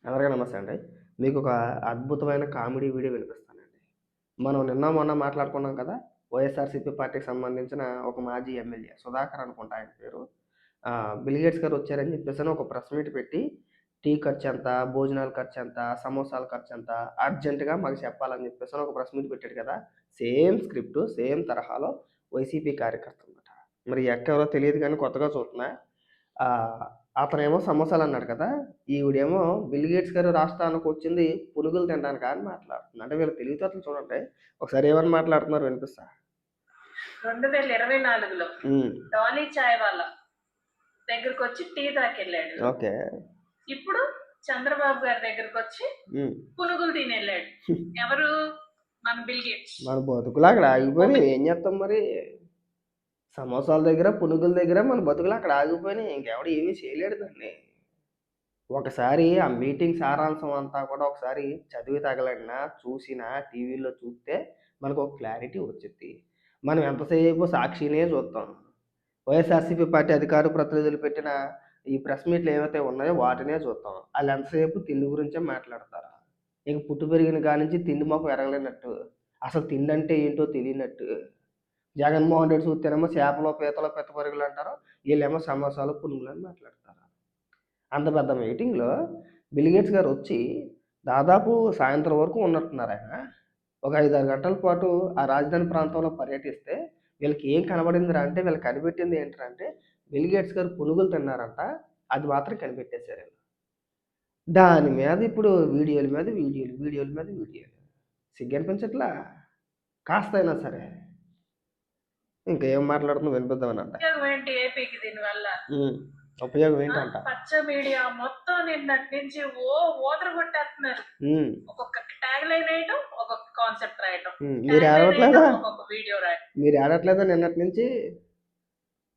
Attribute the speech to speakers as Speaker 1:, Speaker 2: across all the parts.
Speaker 1: అందరికీ నమస్తే అండి. మీకొక అద్భుతమైన కామెడీ వీడియో వినిపిస్తానండి. మనం నిన్న, మొన్న మాట్లాడుకున్నాం కదా! వైఎస్ఆర్‌సీపీ పార్టీకి సంబంధించిన ఒక మాజీ ఎమ్మెల్యే సుధాకర్ అనుకుంటా ఆయన పేరు. బిల్ గేట్స్ గారు వచ్చారని చెప్పేసని ఒక ప్రెస్ మీట్ పెట్టి, టీ ఖర్చెంత, భోజనాల ఖర్చెంత, సమోసాల ఖర్చెంత, అర్జెంట్‌గా మాకు చెప్పాలని చెప్పేసని ఒక ప్రెస్ మీట్ పెట్టాడు కదా! సేమ్ స్క్రిప్ట్, సేమ్ తరహాలో వైసీపీ కార్యకర్త అనమాట. మరి ఎక్కడో తెలీదు గానీ కొత్తగా చూస్తున్నా. ఆహ్, అతనేమో సమోసాలన్నాడు కదా! ఈవిడేమో బిల్ గేట్స్ గారు రాష్ట్రానికొచ్చింది పునుగులు తినడానికా అని మాట్లాడుతుంది. అంటే వీళ్ళ తెలివితేటలు చూడండి. ఒకసారి ఏమని మాట్లాడుతున్నారో వినిపిస్తా.
Speaker 2: 2024లో
Speaker 1: హ్మ్.
Speaker 2: డాలీ చాయ్ వాళ్ళ దగ్గరకొచ్చి టీ తాకెళ్ళాడు.
Speaker 1: ఓకే.
Speaker 2: ఇప్పుడు చంద్రబాబు గారి దగ్గరకొచ్చి
Speaker 1: హ్మ్.
Speaker 2: పునుగులు తినెళ్ళాడు. ఎవరు? మన బిల్ గేట్స్.
Speaker 1: మన బతుకులు అక్కడ ఆగిపోయినాయి. ఏం చేత్తాం మరి? సమోసాల దగ్గర, పునుగుల దగ్గర మన బతుకులు అక్కడ ఆగిపోయినాయి. ఇంకెవడు ఏమీ చేయలేడు దాన్ని. ఒకసారి ఆ మీటింగ్ సారాంశం అంతా కూడా ఒకసారి చదివి తగలడినా, చూసినా, టీవీలో చూస్తే మనకొక క్లారిటీ వచ్చిద్ది. మనం ఎంతసేపు సాక్షినే చూత్తాం. వైఎస్ఆర్‌సీపీ పార్టీ అధికార ప్రతినిధులు పెట్టిన ఈ ప్రెస్ మీట్‌లు ఏవైతే ఉన్నాయో వాటినే చూత్తాం. ఆళ్ళెంతసేపు తిండి గురించే మాట్లాడతారు. ఇక పుట్టి పెరిగిన కాడ్నుంచి తిండి మొఖం ఎరగలేనట్టు, అసలు తిండంటే ఏంటో తెలియనట్టు, జగన్మోహన్ రెడ్డి చూత్తేనేమో చేపలు, పీతలు, పిత్తపరుగులంటారు. ఈళ్ళేమో సమోసాలు, పునుగులని మాట్లాడతారు. అంత పెద్ద మీటింగ్‌లో బిల్ గేట్స్ గారొచ్చి దాదాపు సాయంత్రం వరకు ఉన్నట్టున్నారాయన. ఒక 5, 6 గంటల పాటు ఆ రాజధాని ప్రాంతంలో పర్యటిస్తే వీళ్ళకి ఏం కనబడిందిరా అంటే వీళ్ళకి కనిపెట్టింది ఏంట్రా అంటే బిల్ గేట్స్ గారు పునుగులు తిన్నారంట. అది మాత్రం కనిపెట్టేసారీళ్ళు. దాని మీద ఇప్పుడు వీడియోల మీద వీడియోలు, వీడియోల మీద వీడియోలు. సిగ్గనిపించట్లా? కాస్తయినా సరే. ఇంక ఏం మాట్లాడుతుందో వినిపిద్దామనంట.
Speaker 2: ఉపయోగం ఏంటి ఏపీకి దీనివల్ల?
Speaker 1: హ్మ్. ఉపయోగం ఏంటంట?
Speaker 2: పచ్చ మీడియా మొత్తం నిన్నటి నుంచి ఊదర కొట్టేస్తున్నారు.
Speaker 1: హ్మ్.
Speaker 2: ఒక్కొక్క ట్యాగ్ లైన్ వేయటం, ఒక్కొక్క కాన్సెప్ట్ రాయటం.
Speaker 1: మీరు
Speaker 2: ట్యాగ్ లైన్
Speaker 1: ఏడవట్లేదా?
Speaker 2: వేయటం, ఒక్కొక్క వీడియో రాయటం.
Speaker 1: మీరు ఏడవట్లేదా నిన్నటి నుంచి?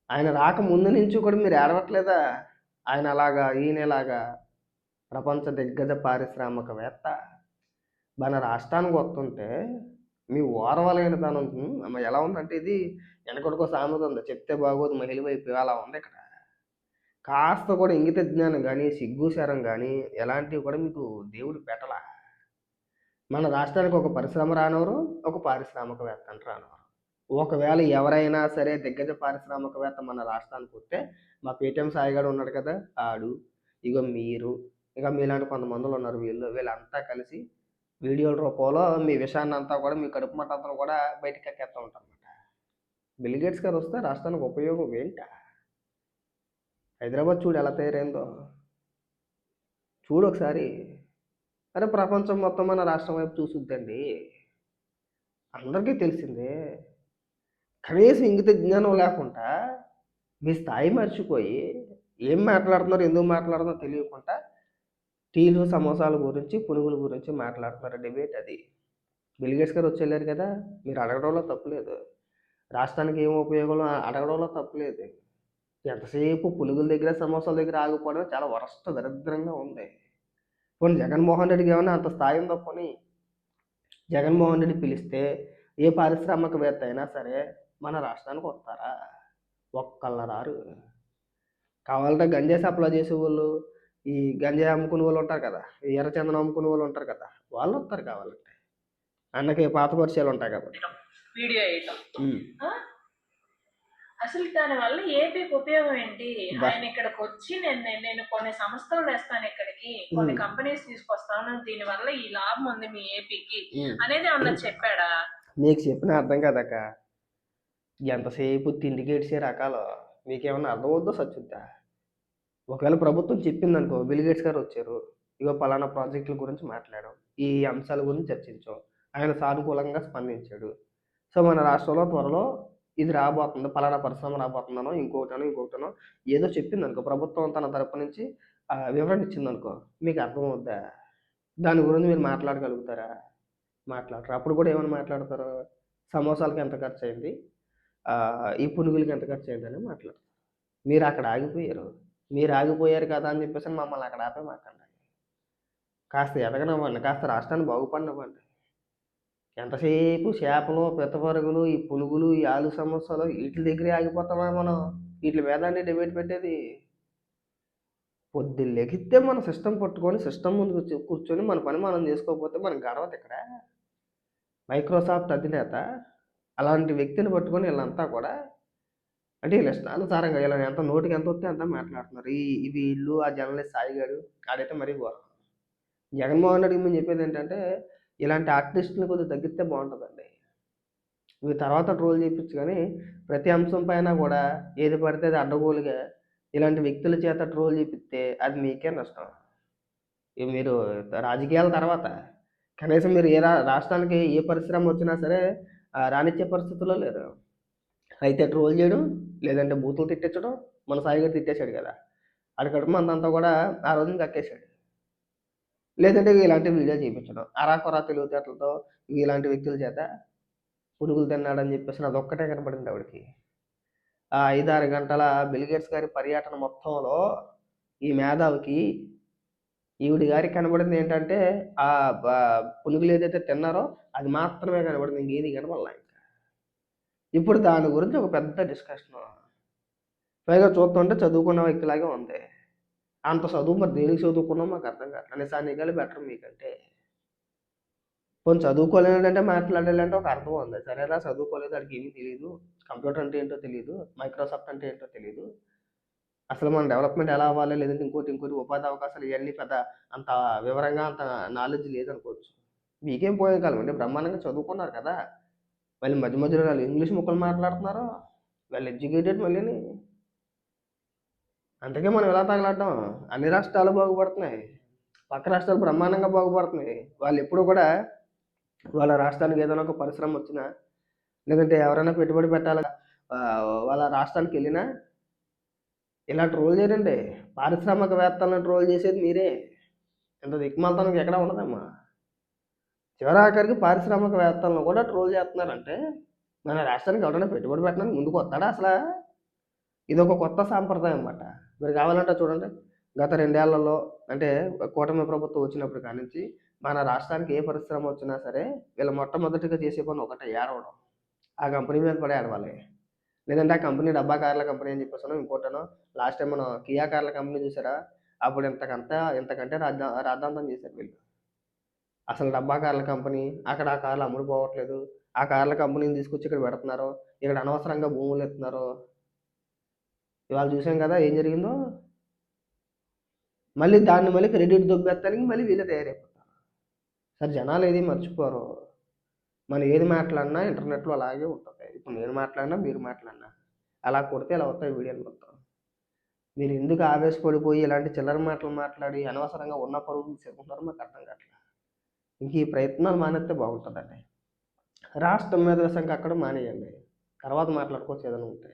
Speaker 1: ఆయన రాకముందు నుంచి కూడా మీరు ఏడవట్లేదా? ఆయన అలాగా, ఈయనలాగా ప్రపంచ దిగ్గజ పారిశ్రామికవేత్త మన రాష్ట్రానికి వస్తుంటే, మీ ఓర్వలేనితనం ఎలా ఉందంటే ఇది వెనకటికో సామెత ఉంది. చెప్తే బాగోదు మహిళ వైపు అలా ఉందిక్కడ. కాస్త కూడా ఇంగిత జ్ఞానం గాని, సిగ్గు, శరం గాని ఎలాంటివి కూడా మీకు దేవుడు పెట్టలా. మన రాష్ట్రానికి ఒక పరిశ్రమ రానివ్వరు, ఒక పారిశ్రామికవేత్తని రానివ్వరు. ఒకవేళ ఎవరైనా సరే దిగ్గజ పారిశ్రామికవేత్త మన రాష్ట్రానికొస్తే, మా పేటీఎం సాయిగాడు ఉన్నాడు కదా! ఆడు, ఇగో మీరు, ఇంకా మీలాంటి కొంతమందులున్నారు వీళ్ళంతా కలిసి వీడియోల రూపంలో మీ విషయాన్నంతా కూడా మీ కడుపు మంటంతా కూడా బయటకి కక్కేస్తా ఉంటారన్నమాట. బిల్ గేట్స్ గారొస్తే రాష్ట్రానికి ఉపయోగం ఏంటా? హైదరాబాద్ చూడు ఎలా తయారైందో. చూడొకసారి. అరే ప్రపంచం మొత్తం మన రాష్ట్రం వైపు చూసుద్దండి. అందరికీ తెలిసిందే. కనీసం ఇంగిత జ్ఞానం లేకుండా, మీ స్థాయి మర్చిపోయి, ఏం మాట్లాడుతున్నారో, ఎందుకు మాట్లాడుతున్నారో తెలియకుండా టీలు, సమోసాల గురించి, పునుగుల గురించి మాట్లాడుతున్నారు. డిబేట్ అది. బిల్ గేట్స్ గారు వచ్చెళ్లారు కదా! మీరు అడగడంలో తప్పు లేదు. రాష్ట్రానికి ఏం ఉపయోగమో అడగడంలో తప్పు లేదు. ఎంతసేపు పునుగుల దగ్గర, సమోసాల దగ్గర ఆగిపోవడం చాలా వరస్ట్ దరిద్రంగా ఉంది. పోనీ జగన్మోహన్ రెడ్డికి ఏమన్నా అంత స్థాయి ఉందా పోనీ? జగన్మోహన్ రెడ్డి పిలిస్తే ఏ పారిశ్రామికవేత్త అయినా సరే మన రాష్ట్రానికి వస్తారా? ఒక్కళ్ళు రారు. కావాలంటే గంజాయి సప్లై చేసేవోళ్ళు, ఈ గంజాయి అమ్ముకునేవోళ్ళు ఉంటారు కదా! ఈ ఎర్రచందనం అమ్ముకునేవోళ్ళు ఉంటారు కదా! వాళ్ళొస్తారు కావాలంటే. అన్నకి పాత పరిచయాలుంటాయి కాబట్టి.
Speaker 2: వీడియో వేయటం.
Speaker 1: హ్మ్.
Speaker 2: అసలు దాని వల్ల ఏపీకి ఉపయోగం ఏంటి?
Speaker 1: బా
Speaker 2: ఆయన ఇక్కడికి వచ్చి నేను కొన్ని సంస్థలు తెస్తాను ఇక్కడికి, కొన్ని కంపెనీస్ తీసుకొస్తాను, దీని వల్ల ఈ లాభం ఉంది మీ ఏపీకి అనేది ఏమన్నా చెప్పాడా?
Speaker 1: మీకు చెప్పినా అర్థం కాదక్క. ఎంతసేపు తిండికేడ్చే రకాలు. మీకేమన్నా అర్థమవుద్దా? సచ్చుద్దా? ఒకవేళ ప్రభుత్వం చెప్పిందనుకో, బిల్ గేట్స్ గారు వచ్చారు. ఇగో పలానా ప్రాజెక్టుల గురించి మాట్లాడాం. ఈ అంశాల గురించి చర్చించాం. ఆయన సానుకూలంగా స్పందించాడు. సో, మన రాష్ట్రంలో త్వరలో ఇది రాబోతుంది. పలానా పరిశ్రమ రాబోతుందనో, ఇంకోటనో ఏదో చెప్పిందనుకో ప్రభుత్వం తన తరపు నుంచి వివరణ ఇచ్చిందనుకో, మీకు అర్థమవుద్దా? దాని గురించి మీరు మాట్లాడగలుగుతారా? మాట్లాడరు. అప్పుడు కూడా ఏమని మాట్లాడతారు? సమోసాలకి ఎంత ఖర్చయింది? ఈ పునుగులకి ఎంత ఖర్చయిందని మాట్లాడతారు. మీరక్కడ ఆగిపోయారు. మీరు ఆగిపోయారు కదా అని చెప్పేసని మమ్మల్ని అక్కడ ఆపేయమాకండి. కాస్త ఎదగనివ్వండి. కాస్త రాష్ట్రాన్ని బాగుపడనివ్వండి. ఎంతసేపు చేపలు, పిత్తపరుగులు, ఈ పునుగులు, ఈ ఆలు సమోసాలు ఈట్లి దగ్గరే ఆగిపోతామా మనం? ఈట్లి మీదండి డిబేట్ పెట్టేది. పొద్దున్న లెగిస్తే మన సిస్టమ్ పట్టుకొని సిస్టమ్ ముందు కూర్చొని మన పని మనం చేసుకోకపోతే మనకు గడవదు ఇక్కడ. మైక్రోసాఫ్ట్ అధినేత అలాంటి వ్యక్తిని పట్టుకొని వీళ్ళంతా కూడా అంటే వీళ్ళ ఇష్టానుసారంగా ఇలా ఎంత నోటికి ఎంత వస్తే అంత మాట్లాడుతున్నారు. వీళ్ళు ఆ జర్నలిస్ట్ సాయిగాడు ఆడైతే మరీ ఘోరం. జగన్మోహన్ రెడ్డికి మేము చెప్పేది ఏంటంటే ఇలాంటి ఆర్టిస్టులు కొద్దిగా తగ్గిస్తే బాగుంటుందండి. ఇవి తర్వాత ట్రోల్ చేయించు కానీ ప్రతి అంశం పైన కూడా ఏది పడితే అది అడ్డగోలుగా ఇలాంటి వ్యక్తుల చేత ట్రోల్ చేపిస్తే అది మీకే నష్టం. ఇవి మీరు రాజకీయాల తర్వాత కనీసం మీరు ఏ రాష్ట్రానికి ఏ పరిశ్రమ వచ్చినా సరే రానిచ్చే పరిస్థితుల్లో లేరు. అయితే ట్రోల్ చేయడం లేదంటే బూతులు తిట్టించడం. మన సాయిగారు తిట్టేశాడు కదా, ఆడి కడుపు మందంతా కూడా ఆ రోజున కక్కేశాడు. లేదంటే ఇలాంటి వీడియో చేయించడం అరాకొరా తెలివితేటలతో ఇలాంటి వ్యక్తుల చేత పునుగులు తిన్నాడని చెప్పేసి అదొక్కటే కనపడింది ఆవిడకి. ఆ 5-6 గంటల బిల్గేట్స్ గారి పర్యటన మొత్తంలో ఈ మేధావికి ఈవిడి గారికి కనబడింది ఏంటంటే ఆ పునుగులు ఏదైతే తిన్నారో అది మాత్రమే కనబడింది, ఇంకేది కనబడలే. ఇంకా ఇప్పుడు దాని గురించి ఒక పెద్ద డిస్కషన్. పైగా చూస్తుంటే చదువుకున్న వ్యక్తిలాగే ఉంది. అంత చదువు మరి దేనికి చదువుకున్నాం మాకు అర్థం కావట్లేదు. నిజానికాలు బెటర్ మీకంటే. పోనీ చదువుకోలేదంటే మాట్లాడాలంటే ఒక అర్థం ఉంది. సరేనా, చదువుకోలేదు, వాడికి ఏమీ తెలియదు, కంప్యూటర్ అంటే ఏంటో తెలియదు, మైక్రోసాఫ్ట్ అంటే ఏంటో తెలియదు, అసలు మన డెవలప్మెంట్ ఎలా అవ్వాలి, లేదంటే ఇంకోటి ఉపాధి అవకాశాలు ఇవన్నీ పెద్ద అంత వివరంగా అంత నాలెడ్జ్ లేదనుకోవచ్చు. మీకేం పోయే కాలం అంటే బ్రహ్మాండంగా చదువుకున్నారు కదా, మళ్ళీ మధ్య మధ్యలో వాళ్ళు ఇంగ్లీష్ ముక్కలు మాట్లాడుతున్నారు, వాళ్ళు ఎడ్యుకేటెడ్ మళ్ళీని. అందుకే మనం ఎలా తగలడ్డాం. అన్ని రాష్ట్రాలు బాగుపడుతున్నాయి, పక్క రాష్ట్రాలు బ్రహ్మాండంగా బాగుపడుతున్నాయి. వాళ్ళు ఎప్పుడు కూడా వాళ్ళ రాష్ట్రానికి ఏదైనా ఒక పరిశ్రమ వచ్చినా లేదంటే ఎవరైనా పెట్టుబడి పెట్టాలి వాళ్ళ రాష్ట్రానికి వెళ్ళినా ఇలా ట్రోల్ చేయరండి. పారిశ్రామికవేత్తలను ట్రోల్ చేసేది మీరే. ఇంత దిక్కుమాలతనం ఎక్కడ ఉండదమ్మా. చివరాఖరికి పారిశ్రామికవేత్తలను కూడా ట్రోల్ చేస్తున్నారంటే మన రాష్ట్రానికి ఎవరైనా పెట్టుబడి పెట్టడానికి ముందుకు వస్తాడా అసలు? ఇది ఒక కొత్త సాంప్రదాయం అన్నమాట. మీరు కావాలంటే చూడండి, గత 2 ఏళ్లలో అంటే కూటమి ప్రభుత్వం వచ్చినప్పుడు కానించి మన రాష్ట్రానికి ఏ పరిశ్రమ వచ్చినా సరే వీళ్ళు మొట్టమొదటిగా చేసే పని ఒకటే, ఏడవడం. ఆ కంపెనీ మీద పడే ఏడవాలి. లేదంటే ఆ కంపెనీ డబ్బా కార్ల కంపెనీ అని చెప్పేసాను, ఇంకోటనో. లాస్ట్ టైం మనం కియా కార్ల కంపెనీ చూసారా, అప్పుడు ఇంతకంటే రాద్ధాంతం చేశారు వీళ్ళు. అసలు డబ్బా కార్ల కంపెనీ, అక్కడ ఆ కార్లు అమ్ముడుపోవట్లేదు, ఆ కార్ల కంపెనీని తీసుకొచ్చి ఇక్కడ పెడుతున్నారు, ఇక్కడ అనవసరంగా భూములు ఎత్తున్నారు. ఇవాళ చూసాం కదా ఏం జరిగిందో. మళ్ళీ క్రెడిట్ దొబ్బెత్తానికి మళ్ళీ వీళ్ళే తయారైపోతారు. సరే, జనాలు ఏది మర్చిపోరు. మనం ఏది మాట్లాడినా ఇంటర్నెట్లో అలాగే ఉంటుంది. ఇప్పుడు నేను మాట్లాడినా మీరు మాట్లాడినా అలా కొడితే ఇలా వస్తాయి వీడియోలు మొత్తం. మీరు ఎందుకు ఆవేశపడిపోయి ఇలాంటి చిల్లర మాటలు మాట్లాడి అనవసరంగా ఉన్న పరువులు తీసుకుంటున్నారో మాకు అర్థం కావట్లేదు. ఇంక ఈ ప్రయత్నాలు మానేస్తే బాగుంటుందండి. రాష్ట్రం మీద విషయంగా అక్కడ మానేయండి, తర్వాత మాట్లాడుకోవచ్చు ఏదైనా ఉంటే.